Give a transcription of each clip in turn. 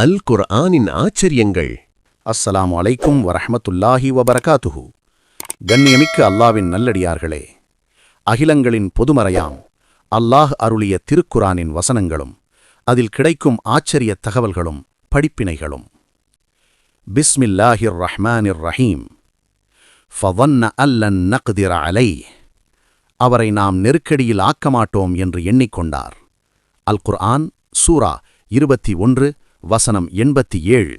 அல் குர்ஆனின் ஆச்சரியங்கள். அஸ்ஸலாமு அலைக்கும் வரஹ்மத்துல்லாஹி வபரகாத்துஹு. கண்ணியமிக்க அல்லாவின் நல்லடியார்களே, அகிலங்களின் பொதுமறையாம் அல்லாஹ் அருளிய திருக்குரானின் வசனங்களும் அதில் கிடைக்கும் ஆச்சரிய தகவல்களும் படிப்பினைகளும். பிஸ்மில்லாஹிர் ரஹ்மானிர் ரஹீம். ஃபظن அல்லன் நக்திர அலைஹ். அவரை நாம் நெருக்கடியில் ஆக்கமாட்டோம் என்று எண்ணிக்கொண்டார். அல் குர்ஆன் சூரா 21 வசனம் 87.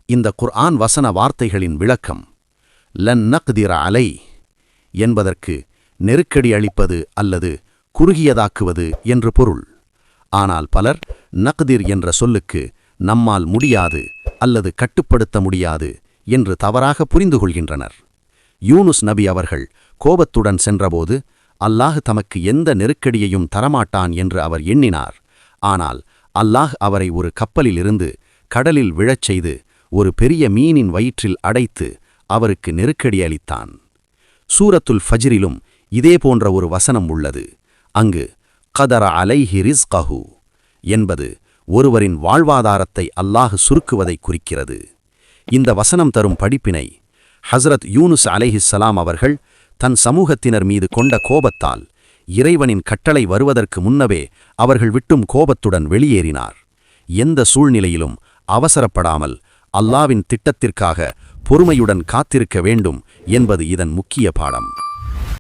இந்த குர்ஆன் வசன வார்த்தைகளின் விளக்கம் லன் நக்திர அலைஹ் என்பதற்கு நெருக்கடி அளிப்பது அல்லது குறுகியதாக்குவது என்று பொருள். ஆனால் பலர் நக்திர் என்ற சொல்லுக்கு நம்மால் முடியாது அல்லது கட்டுப்படுத்த முடியாது என்று தவறாக புரிந்து கொள்கின்றனர். யூனுஸ் நபி அவர்கள் கோபத்துடன் சென்றபோது அல்லாஹ் தமக்கு எந்த நெருக்கடியையும் தரமாட்டான் என்று அவர் எண்ணினார். ஆனால் அல்லாஹ் அவரை ஒரு கப்பலிலிருந்து கடலில் விழச் செய்து ஒரு பெரிய மீனின் வயிற்றில் அடைத்து அவருக்கு நெருக்கடி அளித்தான். சூரத்துல் ஃபஜ்ரிலும் இதேபோன்ற ஒரு வசனம் உள்ளது. அங்கு கதர அலைஹி ரிஸ்கஹு என்பது ஒருவரின் வாழ்வாதாரத்தை அல்லாஹ் சுருக்குவதை குறிக்கிறது. இந்த வசனம் தரும் படிப்பினை, ஹஸ்ரத் யூனுஸ் அலைஹிஸ்ஸலாம் அவர்கள் தன் சமூகத்தினர் மீது கொண்ட கோபத்தால் இறைவனின் கட்டளை வருவதற்கு முன்னவே அவர்கள் விட்டும் கோபத்துடன் வெளியேறினார். எந்த சூழ்நிலையிலும் அவசரப்படாமல் அல்லாவின் திட்டத்திற்காக பொறுமையுடன் காத்திருக்க வேண்டும் என்பது இதன் முக்கிய பாடம்.